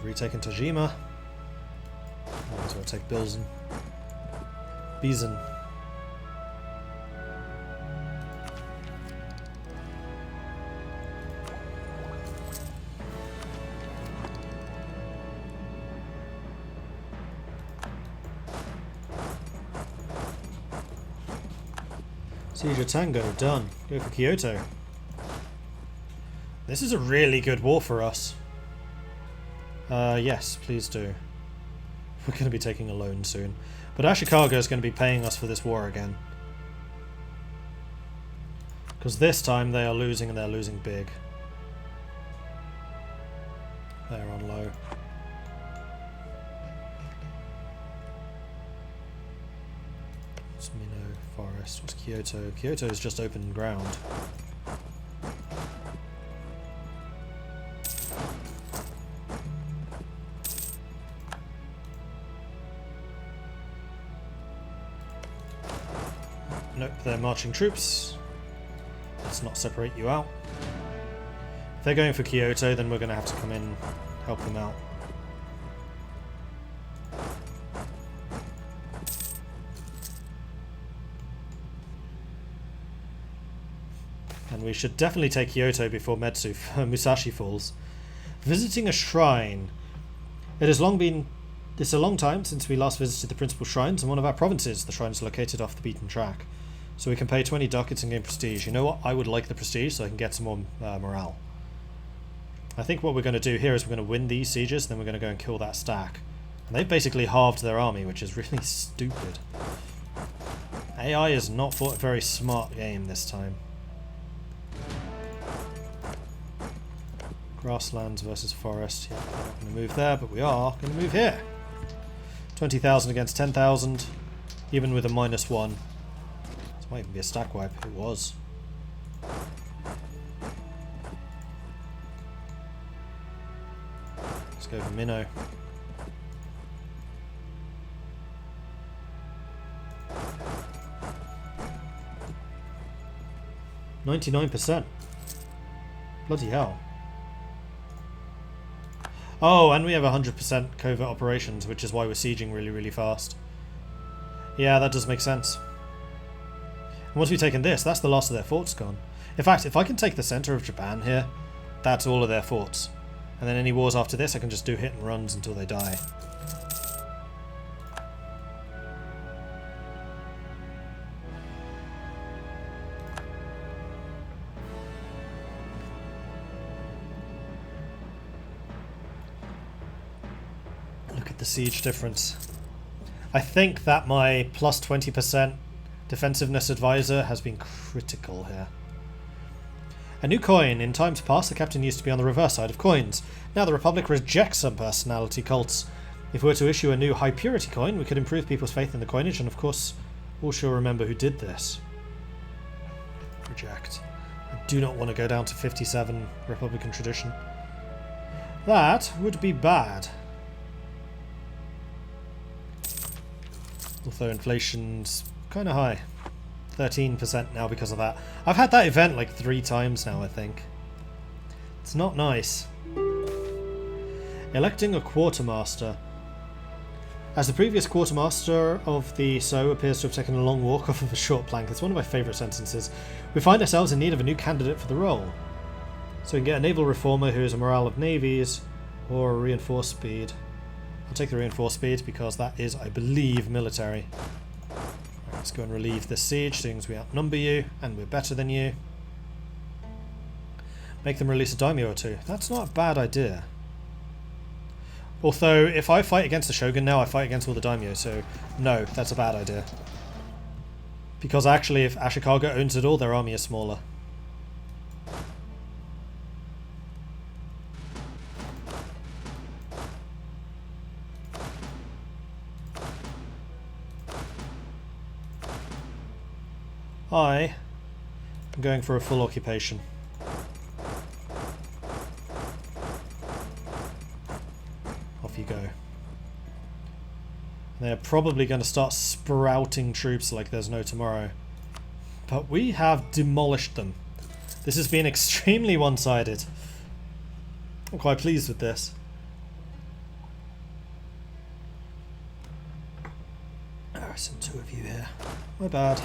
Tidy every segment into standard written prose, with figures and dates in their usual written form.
We've retaken Tajima. Might as well take Bilzen. Bizen. Siege of Tango, done. Go for Kyoto. This is a really good war for us. Yes, please do. We're going to be taking a loan soon. But Ashikaga is going to be paying us for this war again. Because this time they are losing, and they're losing big. They're on low. What's Mino Forest? What's Kyoto? Kyoto is just open ground. Nope, they're marching troops. Let's not separate you out. If they're going for Kyoto, then we're going to have to come in, help them out. And we should definitely take Kyoto before Musashi falls. Visiting a shrine. It's a long time since we last visited the principal shrines in one of our provinces. The shrine is located off the beaten track. So we can pay 20 ducats and gain prestige. You know what? I would like the prestige so I can get some more morale. I think what we're going to do here is we're going to win these sieges, then we're going to go and kill that stack. And they've basically halved their army, which is really stupid. AI has not fought a very smart game this time. Grasslands versus forest. Yeah, we're not going to move there, but we are going to move here. 20,000 against 10,000, even with a -1. This might even be a stack wipe. It was. Let's go for Minnow. %. Bloody hell. Oh, and we have 100% covert operations, which is why we're sieging really, really fast. Yeah, that does make sense. And once we've taken this, that's the last of their forts gone. In fact, if I can take the center of Japan here, that's all of their forts. And then any wars after this, I can just do hit and runs until they die. Look at the siege difference. I think that my plus 20% defensiveness advisor has been critical here. A new coin. In times past, the captain used to be on the reverse side of coins. Now the Republic rejects some personality cults. If we were to issue a new high purity coin, we could improve people's faith in the coinage, and of course, all shall remember who did this. Reject. I do not want to go down to 57 Republican tradition. That would be bad. Although inflation's kind of high. 13% now because of that. I've had that event like 3 times now, I think. It's not nice. Electing a quartermaster. As the previous quartermaster of the So appears to have taken a long walk off of a short plank, it's one of my favourite sentences. We find ourselves in need of a new candidate for the role. So we can get a naval reformer who is a morale of navies, or a reinforced speed. I'll take the reinforced speed because that is, I believe, military. Right, let's go and relieve this siege, seeing as we outnumber you and we're better than you. Make them release a daimyo or 2. That's not a bad idea. Although, if I fight against the shogun now, I fight against all the daimyo, so no, that's a bad idea. Because actually, if Ashikaga owns it all, their army is smaller. I am going for a full occupation. Off you go. They're probably going to start sprouting troops like there's no tomorrow. But we have demolished them. This has been extremely one-sided. I'm quite pleased with this. two of you here. My bad.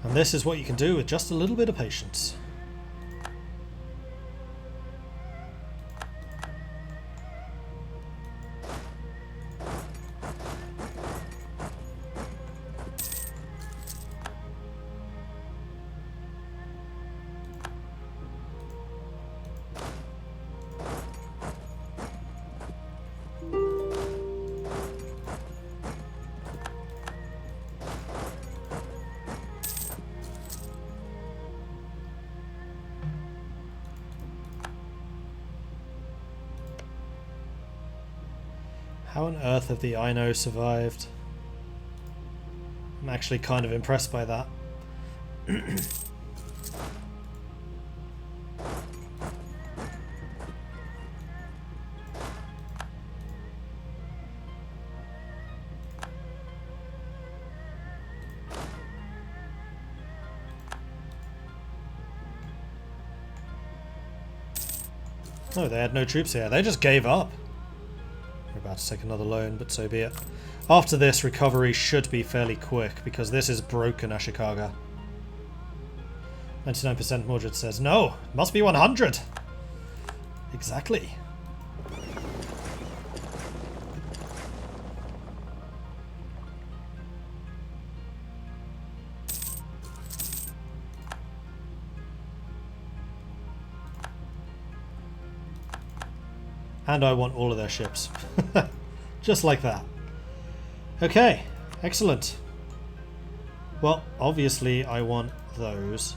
And this is what you can do with just a little bit of patience. How on earth have the Aino survived? I'm actually kind of impressed by that. No, they had no troops here. They just gave up. We're about to take another loan, but so be it. After this, recovery should be fairly quick, because this is broken Ashikaga. 99% Mordred says, no, it must be 100! Exactly. And I want all of their ships. Just like that. Okay, excellent. Well, obviously I want those.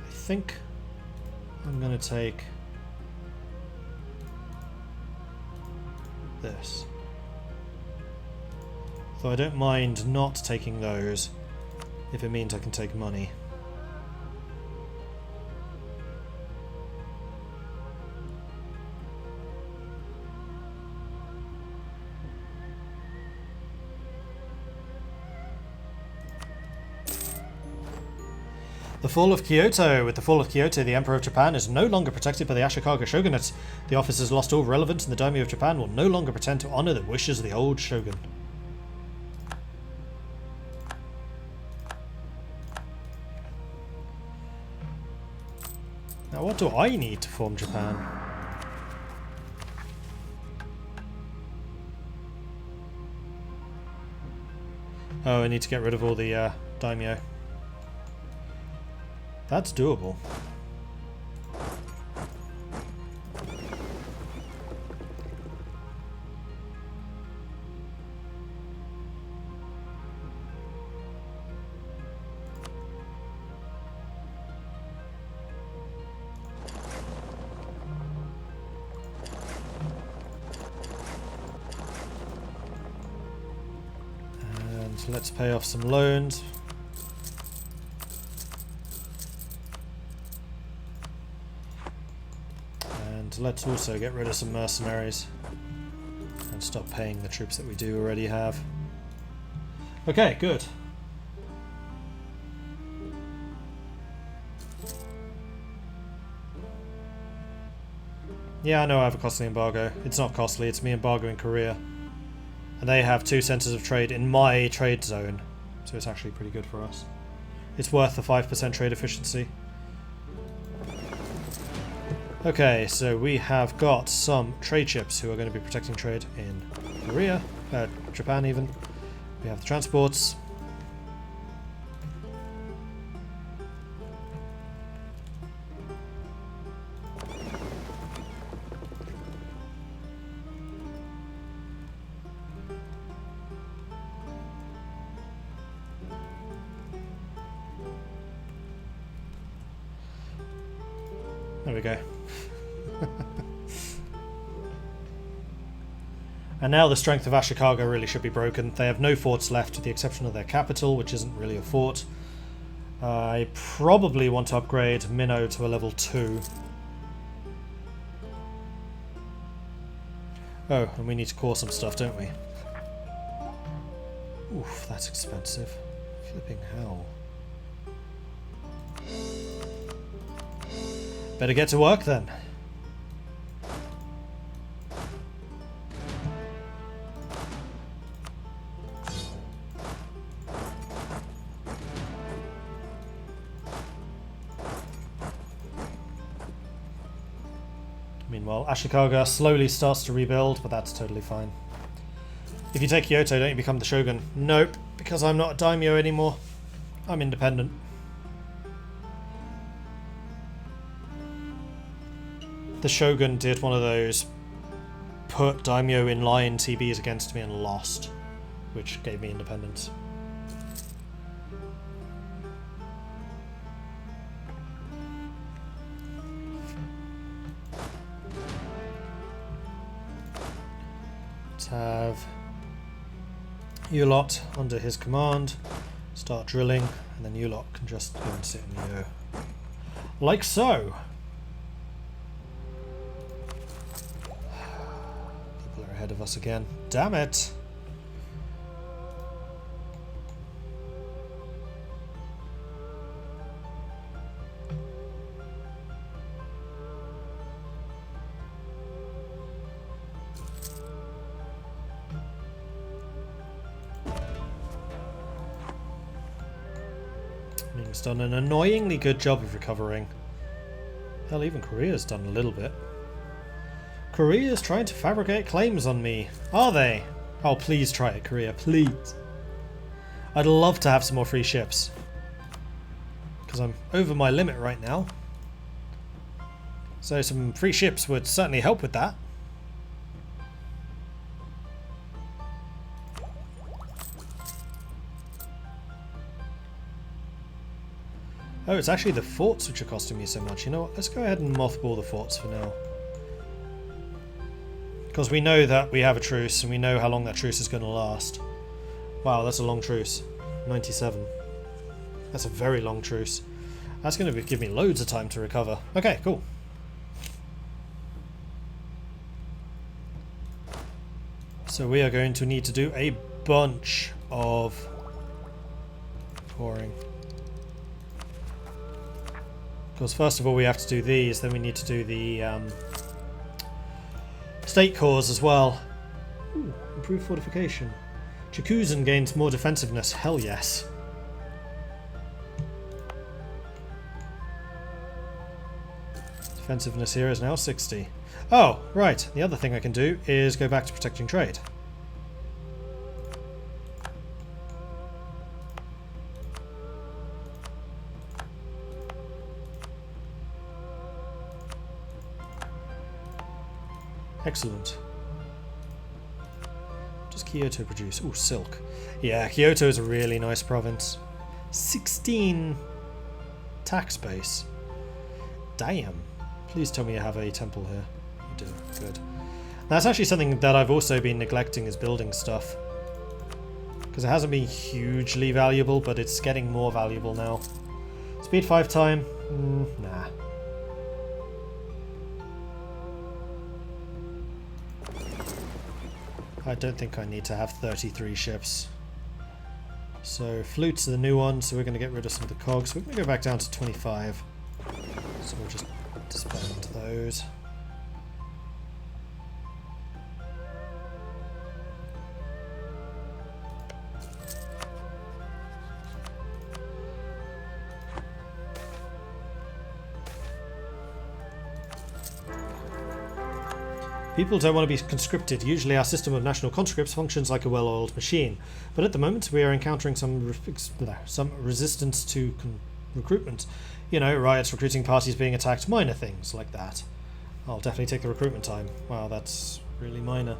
I think I'm going to take this. Though I don't mind not taking those if it means I can take money. The fall of Kyoto. With the fall of Kyoto, the Emperor of Japan is no longer protected by the Ashikaga shogunate. The office has lost all relevance, and the Daimyo of Japan will no longer pretend to honour the wishes of the old shogun. Now, what do I need to form Japan? Oh, I need to get rid of all the Daimyo. That's doable. And let's pay off some loans. Let's also get rid of some mercenaries and stop paying the troops that we do already have. Okay, good. Yeah, I know I have a costly embargo. It's not costly, it's me embargoing Korea. And they have 2 centres of trade in my trade zone, so it's actually pretty good for us. It's worth the 5% trade efficiency. Okay, so we have got some trade ships who are going to be protecting trade in Korea, Japan even. We have the transports. There we go. And now the strength of Ashikaga really should be broken. They have no forts left, with the exception of their capital, which isn't really a fort. I probably want to upgrade Minnow to a level 2. Oh, and we need to core some stuff, don't we? Oof, that's expensive. Flipping hell. Better get to work then. Meanwhile, Ashikaga slowly starts to rebuild, but that's totally fine. If you take Kyoto, don't you become the shogun? Nope, because I'm not a daimyo anymore. I'm independent. The shogun did one of those put daimyo in line TBs against me and lost, which gave me independence. Let's have Ulot under his command, start drilling, and then Ulot can just go and sit in the O. Like so! People are ahead of us again. Damn it! Ming's done an annoyingly good job of recovering. Hell, even Korea's done a little bit. Korea's trying to fabricate claims on me. Are they? Oh, please try it, Korea, please. I'd love to have some more free ships. Because I'm over my limit right now. So some free ships would certainly help with that. Oh, it's actually the forts which are costing me so much. You know what? Let's go ahead and mothball the forts for now. Because we know that we have a truce, and we know how long that truce is going to last. Wow, that's a long truce. 97. That's a very long truce. That's going to give me loads of time to recover. Okay, cool. So we are going to need to do a bunch of coring. Because first of all we have to do these, then we need to do the state cores as well. Ooh, improved fortification. Chikuzen gains more defensiveness. Hell yes. Defensiveness here is now 60. Oh, right. The other thing I can do is go back to protecting trade. Excellent. What does Kyoto produce? Ooh, silk. Yeah, Kyoto is a really nice province. 16 tax base. Damn. Please tell me you have a temple here. You do. Good. That's actually something that I've also been neglecting, is building stuff. Because it hasn't been hugely valuable, but it's getting more valuable now. Speed 5 time? Nah. I don't think I need to have 33 ships. So flutes are the new one, so we're going to get rid of some of the cogs. We're going to go back down to 25. So we'll just disband those. People don't want to be conscripted. Usually our system of national conscripts functions like a well-oiled machine. But at the moment we are encountering some resistance to recruitment. You know, riots, recruiting parties being attacked, minor things like that. I'll definitely take the recruitment time. Wow, that's really minor.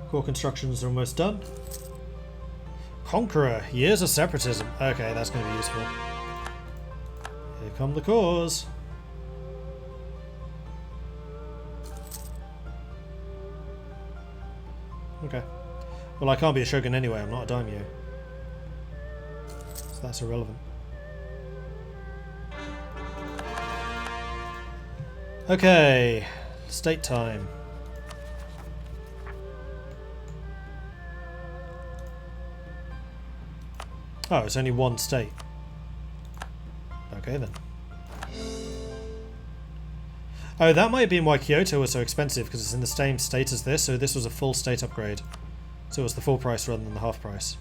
Core constructions are almost done. Conqueror, years of separatism. Okay, that's going to be useful. Here come the cores. Okay. Well, I can't be a shogun anyway, I'm not a daimyo. So that's irrelevant. Okay, state time. Oh, it's only one state. Okay then. Oh, that might have been why Kyoto was so expensive, because it's in the same state as this, so this was a full state upgrade. So it was the full price rather than the half price.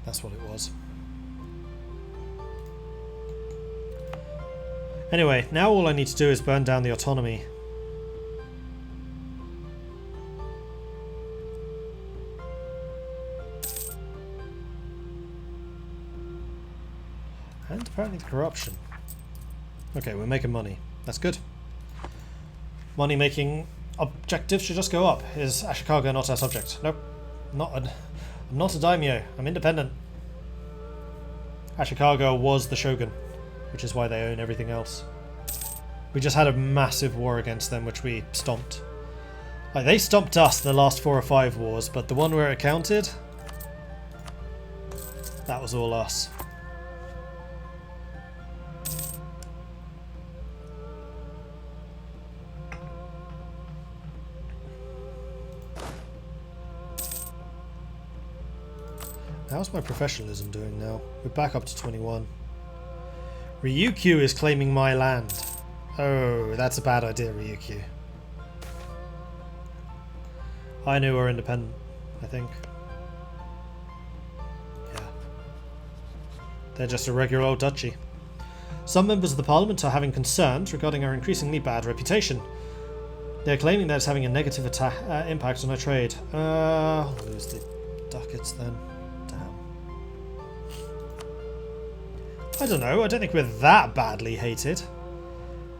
That's what it was. Anyway, now all I need to do is burn down the autonomy. And apparently the corruption. Okay, we're making money. That's good. Money making objectives should just go up. Is Ashikaga not our subject? Nope. I'm not a daimyo. I'm independent. Ashikaga was the shogun, which is why they own everything else. We just had a massive war against them, which we stomped. Like, they stomped us the last 4 or 5 wars, but the one where it counted, that was all us. How's my professionalism doing now? We're back up to 21. Ryukyu is claiming my land. Oh, that's a bad idea, Ryukyu. I knew we're independent, I think. Yeah. They're just a regular old duchy. Some members of the parliament are having concerns regarding our increasingly bad reputation. They're claiming that it's having a negative impact on our trade. I'll lose the ducats then. I don't know, I don't think we're that badly hated.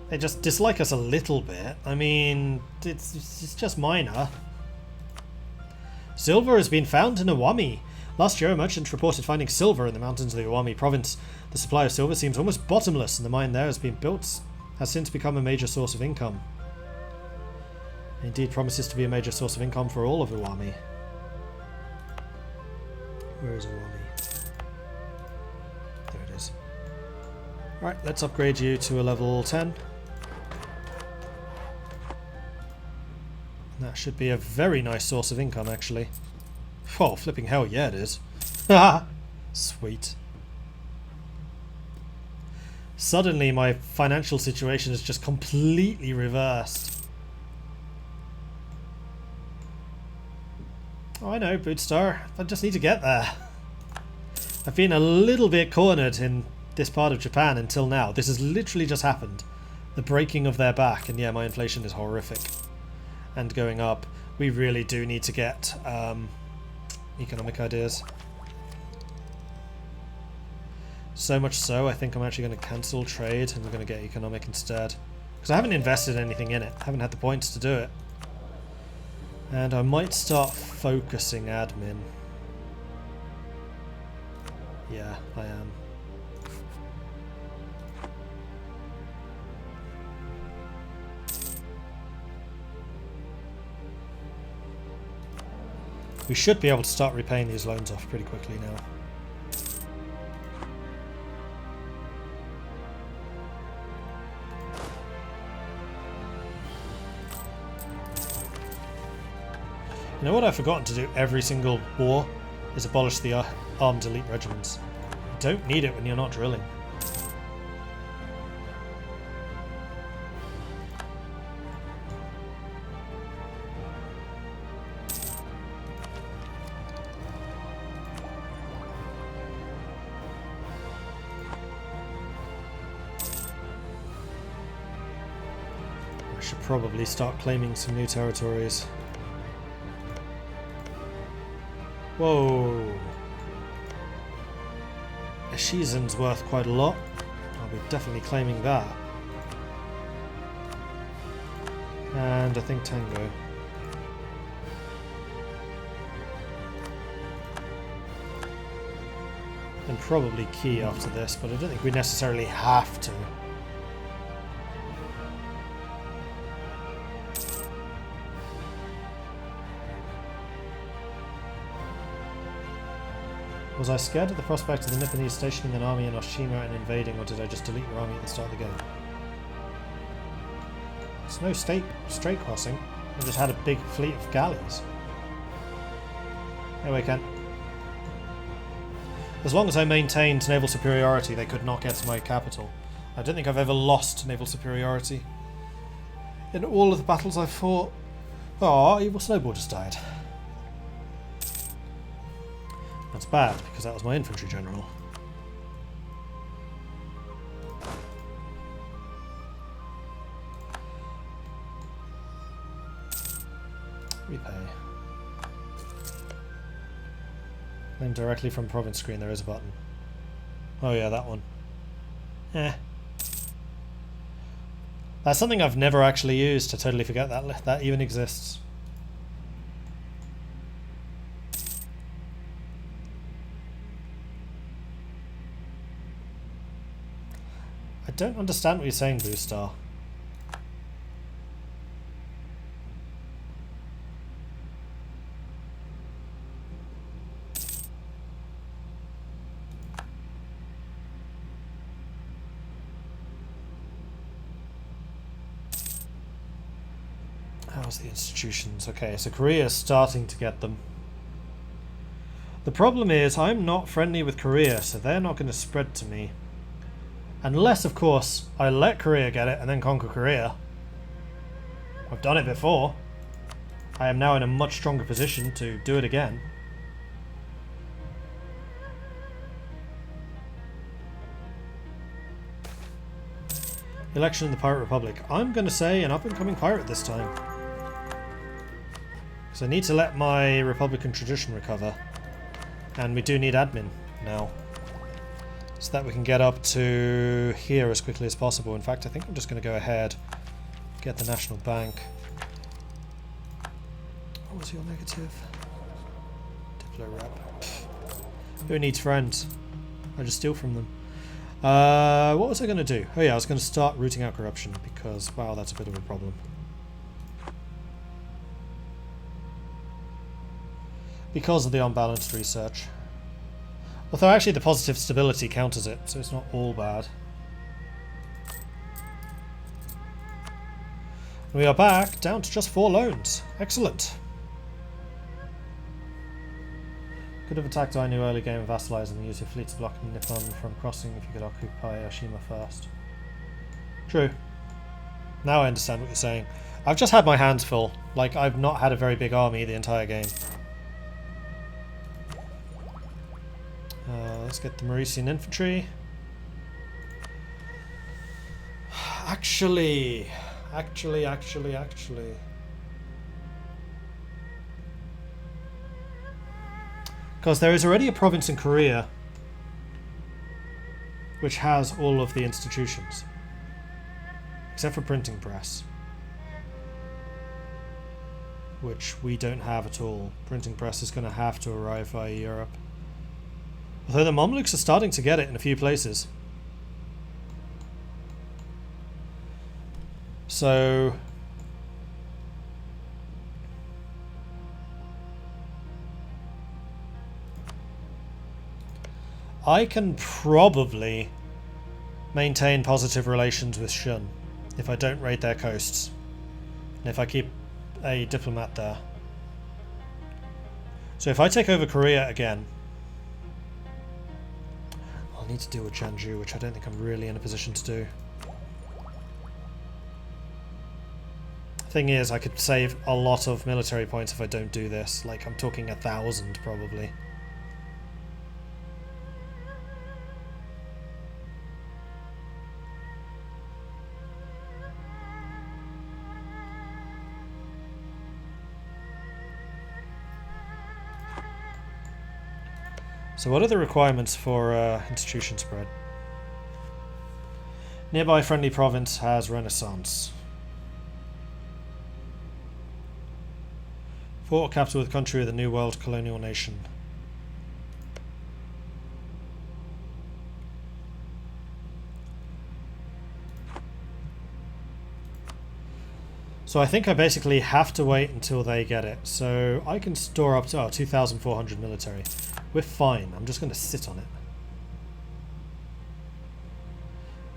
They just dislike us a little bit. I mean, it's just minor. Silver has been found in Iwami. Last year a merchant reported finding silver in the mountains of the Iwami province. The supply of silver seems almost bottomless, and the mine there has since become a major source of income. Indeed promises to be a major source of income for all of Iwami. Where is Iwami? Right, let's upgrade you to a level 10. That should be a very nice source of income, actually. Oh, flipping hell, yeah it is. Haha! Sweet. Suddenly my financial situation is just completely reversed. Oh, I know, Bootstar. I just need to get there. I've been a little bit cornered in this part of Japan until now. This has literally just happened. The breaking of their back, and yeah, my inflation is horrific. And going up. We really do need to get economic ideas. So much so, I think I'm actually going to cancel trade and we're going to get economic instead. Because I haven't invested anything in it. I haven't had the points to do it. And I might start focusing admin. Yeah, I am. We should be able to start repaying these loans off pretty quickly now. You know what I've forgotten to do every single war? Is abolish the armed elite regiments. You don't need it when you're not drilling. Probably start claiming some new territories. Whoa! Echizen's worth quite a lot. I'll be definitely claiming that. And I think Tango. And probably Key after this, but I don't think we necessarily have to. Was I scared at the prospect of the Nipponese stationing an army in Oshima and invading, or did I just delete your army at the start of the game? It's no strait crossing. I just had a big fleet of galleys. Anyway, Ken. As long as I maintained naval superiority, they could not get to my capital. I don't think I've ever lost naval superiority in all of the battles I've fought. Oh, Evil Snowball just died. That's bad, because that was my infantry general. Repay. Claim directly from province screen, there is a button. Oh yeah, that one. That's something I've never actually used. I totally forget that even exists. I don't understand what you're saying, Blue Star. How's the institutions? Okay, so Korea's starting to get them. The problem is I'm not friendly with Korea, so they're not going to spread to me. Unless, of course, I let Korea get it and then conquer Korea. I've done it before. I am now in a much stronger position to do it again. Election in the Pirate Republic. I'm going to say an up-and-coming pirate this time. Because I need to let my Republican tradition recover. And we do need admin now. So that we can get up to here as quickly as possible. In fact, I think I'm just going to go ahead, get the National Bank. What was your negative? Diplo rep. Who needs friends? I just steal from them. What was I going to do? Oh yeah, I was going to start rooting out corruption because, wow, that's a bit of a problem. Because of the unbalanced research. Although actually the positive stability counters it, so it's not all bad. We are back down to just 4 loans. Excellent. Could have attacked Ainu early game and vassalized and use your fleet to block Nippon from crossing if you could occupy Oshima first. True. Now I understand what you're saying. I've just had my hands full. Like, I've not had a very big army the entire game. Let's get the Mauritian infantry. Actually. Because there is already a province in Korea which has all of the institutions. Except for printing press. Which we don't have at all. Printing press is going to have to arrive via Europe. Although the Mamluks are starting to get it in a few places. So I can probably maintain positive relations with Shun if I don't raid their coasts. And if I keep a diplomat there. So if I take over Korea again, I'll need to deal with Jeonju, which I don't think I'm really in a position to do. Thing is, I could save a lot of military points if I don't do this. Like, I'm talking 1,000 probably. So what are the requirements for institution spread? Nearby friendly province has Renaissance. Fort or capital of the country of the New World colonial nation. So I think I basically have to wait until they get it. So I can store up to 2,400 military. We're fine. I'm just going to sit on it.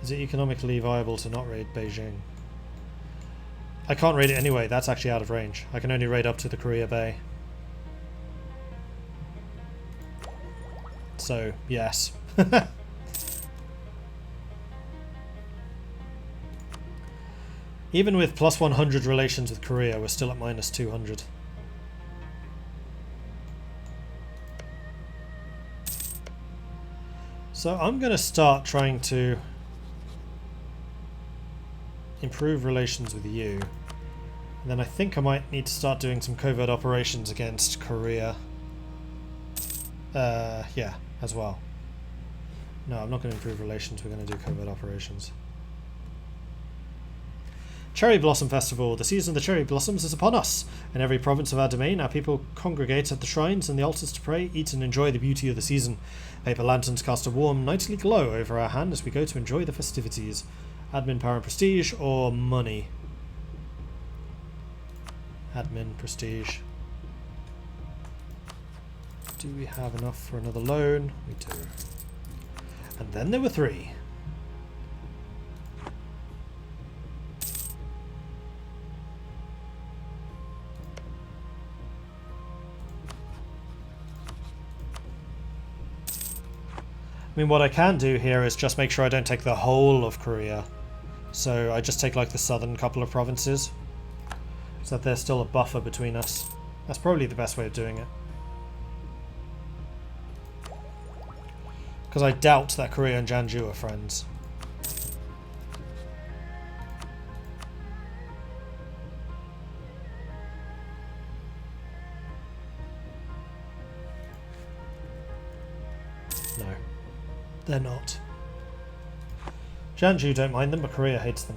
Is it economically viable to not raid Beijing? I can't raid it anyway. That's actually out of range. I can only raid up to the Korea Bay. So, yes. Even with plus 100 relations with Korea, we're still at minus 200. So I'm going to start trying to improve relations with you. And then I think I might need to start doing some covert operations against Korea. Yeah, as well. No, I'm not going to improve relations, we're going to do covert operations. Cherry Blossom Festival. The season of the cherry blossoms is upon us. In every province of our domain, our people congregate at the shrines and the altars to pray, eat and enjoy the beauty of the season. Paper lanterns cast a warm, nightly glow over our hand as we go to enjoy the festivities. Admin, power and prestige, or money? Admin, prestige. Do we have enough for another loan? We do. And then there were 3. I mean, what I can do here is just make sure I don't take the whole of Korea. So I just take like the southern couple of provinces, so that there's still a buffer between us. That's probably the best way of doing it. Because I doubt that Korea and Jeonju are friends. No. They're not. Jeonju don't mind them, but Korea hates them.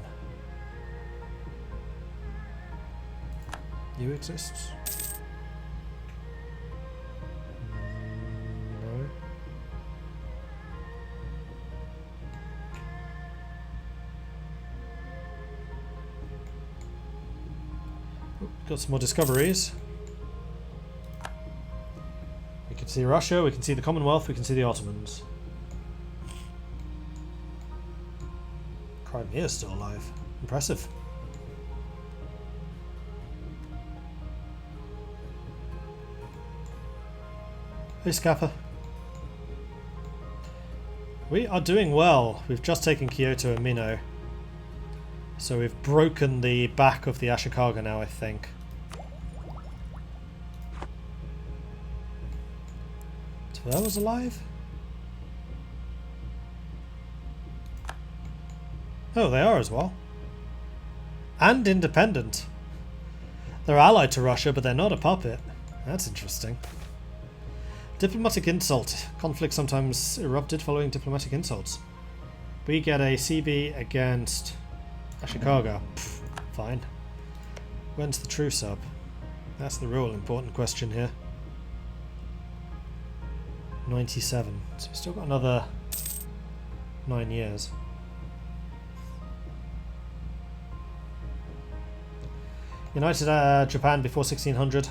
You exist? No. Got some more discoveries. We can see Russia, we can see the Commonwealth, we can see the Ottomans. Crimea is still alive. Impressive. Hey Scapper. We are doing well. We've just taken Kyoto and Mino. So we've broken the back of the Ashikaga now, I think. Tver was alive? Oh, they are as well. And independent. They're allied to Russia, but they're not a puppet. That's interesting. Diplomatic insult. Conflict sometimes erupted following diplomatic insults. We get a CB against Ashikaga. Pfft, fine. When's the truce up? That's the real important question here. 97. So we've still got another 9 years. United Japan before 1600?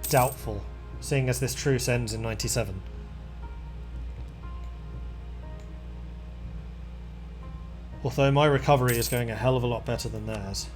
Doubtful, seeing as this truce ends in 97. Although my recovery is going a hell of a lot better than theirs.